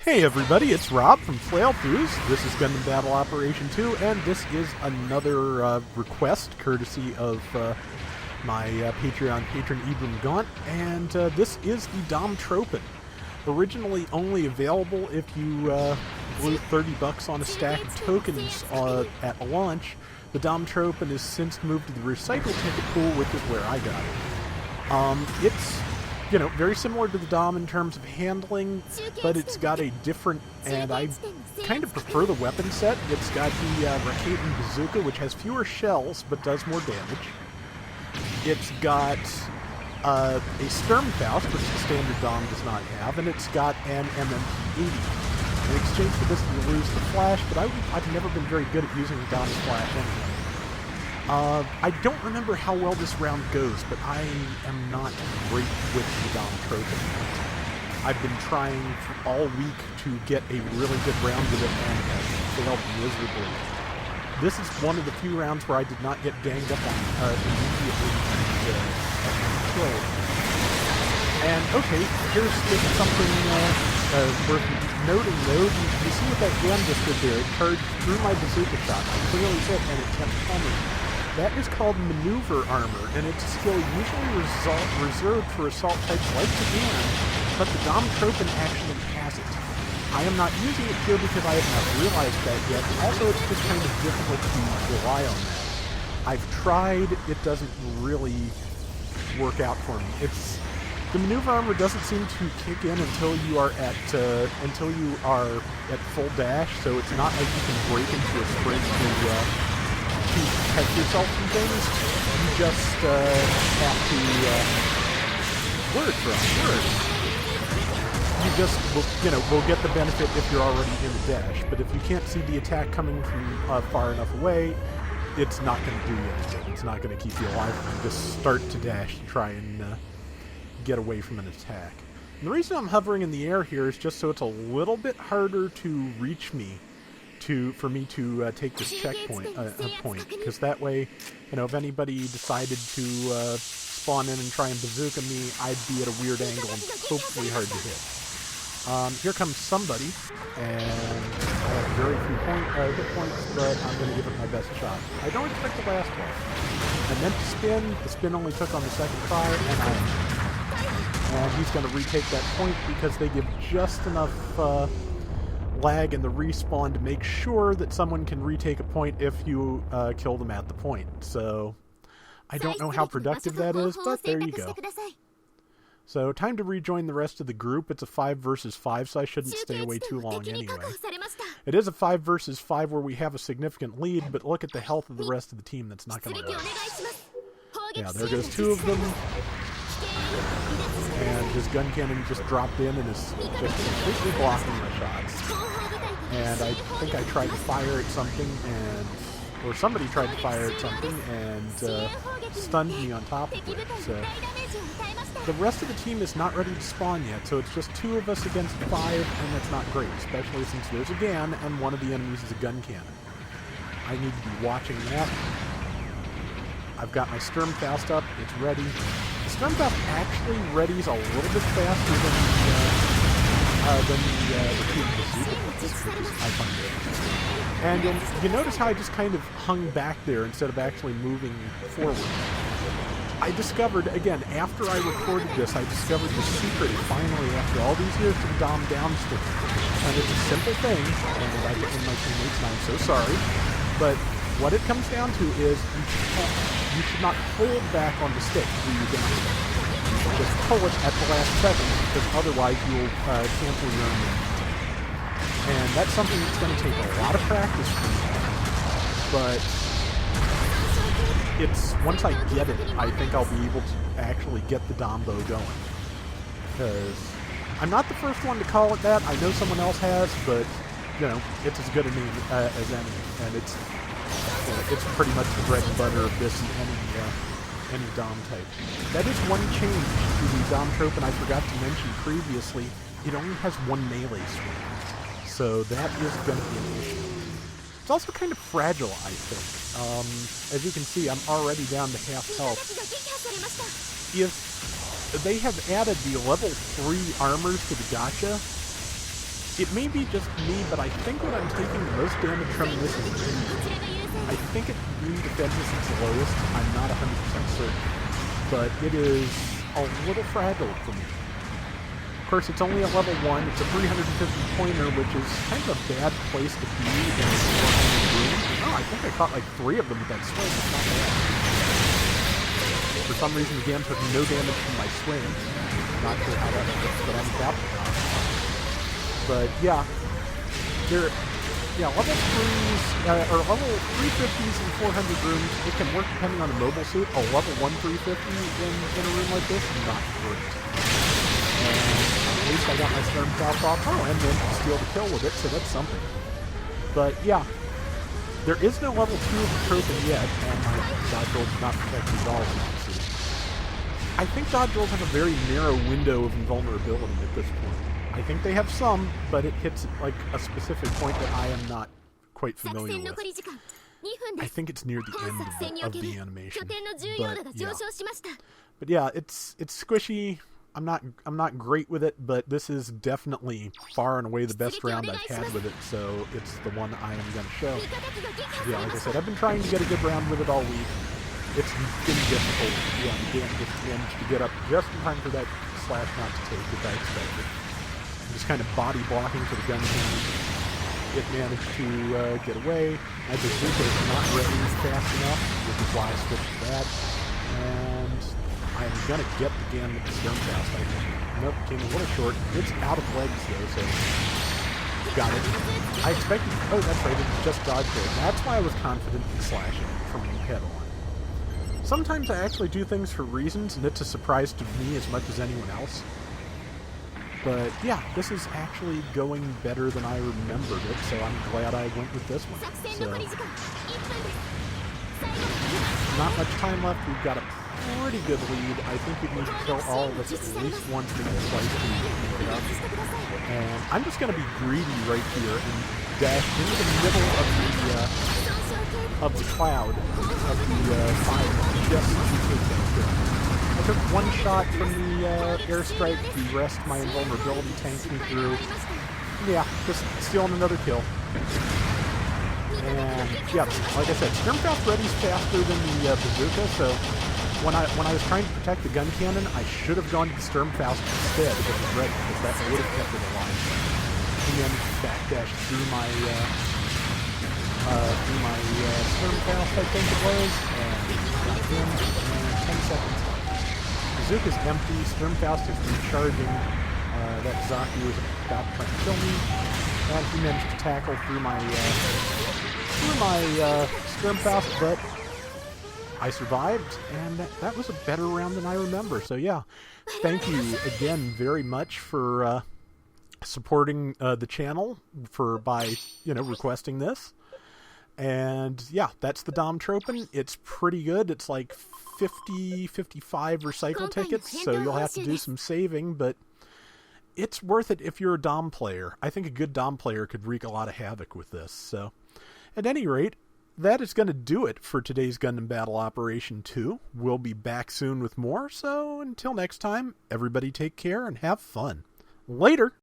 Hey everybody, it's Rob from Flailthroughs. This is Gundam Battle Operation 2, and this is another request courtesy of my Patreon patron Ibram Gaunt, and this is the Dom Tropen. Originally only available if you blew $30 on a stack of tokens at launch. The Dom Tropen has since moved to the recycle ticket pool, which is where I got it. It's very similar to the Dom in terms of handling, but it's got a different, and I kind of prefer the weapon set. It's got the Raketen Bazooka, which has fewer shells, but does more damage. It's got a Sturmfaust, which the standard Dom does not have, and it's got an MMP-80. In exchange for this, you lose the Flash, but I've never been very good at using the Dom's Flash anyway. I don't remember how well this round goes, but I am not great with the Dom Tropen. I've been trying all week to get a really good round with it and have failed miserably. This is one of the few rounds where I did not get ganged up on immediately and killed. And okay, here's just something worth noting though. You see what that gun just did there? It charged through my bazooka shot. I clearly hit and it kept coming. That is called maneuver armor, and it's a skill usually reserved for assault types like the Gundam, but the Dom Tropen actually has it. I am not using it here because I have not realized that yet. Also, it's just kind of difficult to rely on that. I've tried, it doesn't really work out for me. The maneuver armor doesn't seem to kick in until you are at full dash, so it's not like you can break into a sprint to protect yourself from things. You just have to you just will get the benefit if you're already in the dash, but if you can't see the attack coming from far enough away, it's not going to do you anything. It's not going to keep you alive. You just start to dash to try and get away from an attack. And the reason I'm hovering in the air here is just so it's a little bit harder to reach me, for me to take this checkpoint point, because that way, if anybody decided to spawn in and try and bazooka me, I'd be at a weird angle and hopefully hard to hit. Here comes somebody, and I have very few hit points, but I'm going to give it my best shot. I don't expect the last one. I meant to spin. The spin only took on the second try, and he's going to retake that point because they give just enough lag in the respawn to make sure that someone can retake a point if you kill them at the point. So I don't know how productive that is, but there you go. So time to rejoin the rest of the group. It's a 5 versus 5, so I shouldn't stay away too long anyway. It is a 5 versus 5 where we have a significant lead, but look at the health of the rest of the team. That's not going to work. Yeah, there goes 2 of them. And his gun cannon just dropped in and is just completely blocking my shots. And I think I tried to fire at something, or somebody tried to fire at something and stunned me on top of it. So the rest of the team is not ready to spawn yet, so it's just 2 of us against 5, and that's not great, especially since there's a GAN and one of the enemies is a gun cannon. I need to be watching that. I've got my Sturmfaust up, it's ready. The Sturmfaust actually readies a little bit faster than the Bazooka, I find it. And you notice how I just kind of hung back there instead of actually moving forward. I discovered, again, after I recorded this, I discovered the secret finally after all these years to the Dom downstick. And it's a simple thing, and I get in my teammates, and I'm so sorry, but what it comes down to is you should not hold back on the stick when you down. Just pull it at the last second, because otherwise you'll cancel your own move. And that's something that's going to take a lot of practice for me. But once I get it, I think I'll be able to actually get the Dombo going. Because I'm not the first one to call it that. I know someone else has, but it's as good a name as any, and it's pretty much the bread and butter of this any Dom type. That is one change to the Dom Tropen I forgot to mention previously. It only has one melee swing, so that is going to be an issue. It's also kind of fragile, I think. As you can see, I'm already down to half health. If they have added the level 3 armors to the gacha, It may be just me, but I think what I'm taking the most damage from this is Wind. I think it Wind defense is its lowest. I'm not 100% certain. But it is a little fragile for me. Of course, it's only at level 1. It's a 350 pointer, which is kind of a bad place to be in a 400 room. Oh, I think I caught like 3 of them with that swing. It's not bad. For some reason, the game took no damage from my swing. Not sure how that works, but I'm about to die. But yeah, level 3s, or level 350s and 400 rooms, it can work depending on the mobile suit. A level 1 350 in a room like this, not great. And at least I got my Storm South off. Oh, and then steal the kill with it, so that's something. But yeah, there is no level 2 of the Tropen yet, and my dodge rolls do not protect me at all in that suit. I think dodge rolls have a very narrow window of invulnerability at this point. I think they have some, but it hits like a specific point that I am not quite familiar with. I think it's near the end of the animation. But yeah, it's squishy. I'm not great with it, but this is definitely far and away the best round I've had with it, so it's the one I am going to show. Yeah, like I said, I've been trying to get a good round with it all week. It's been difficult. Yeah, the game just managed to get up just in time for that slash not to take, which I expected. Just kind of body blocking for the gun cannon. It managed to get away. My bazooka is not ready fast enough, which is why I switched to that. And I'm going to get the gun with the stern fast, I think. Nope, came a little short. It's out of legs, though, so got it. I expected... Oh, that's right, it just dodged it. That's why I was confident in slashing from head on. Sometimes I actually do things for reasons, and it's a surprise to me as much as anyone else. But yeah, this is actually going better than I remembered it, so I'm glad I went with this one. So, not much time left. We've got a pretty good lead. I think we need to kill all of us at least once, maybe twice to keep it up. And I'm just going to be greedy right here and dash into the middle of the cloud of the fire just to take that kill. I took one shot from the airstrike, the rest my invulnerability tanked me through. Yeah, just stealing another kill. And yeah, like I said, Sturmfast ready's faster than the bazooka, so when I was trying to protect the gun cannon, I should have gone to the Sturmfast instead if it was ready, because that would have kept it alive. And then backdash through my Sturmfast, I think it was, and got him in 10 seconds. Bazooka's empty, Sturmfast is recharging, that Zaki was about to try to kill me, and he managed to tackle through my Sturmfast, but I survived, and that was a better round than I remember. So yeah, thank you again very much for supporting the channel by requesting this. And yeah, that's the Dom Tropen. It's pretty good. It's like 55 recycle tickets, so you'll have to do some saving, but it's worth it if you're a Dom player. I think a good Dom player could wreak a lot of havoc with this. So at any rate, that is going to do it for today's Gundam Battle Operation 2. We'll be back soon with more, so until next time, everybody take care and have fun. Later!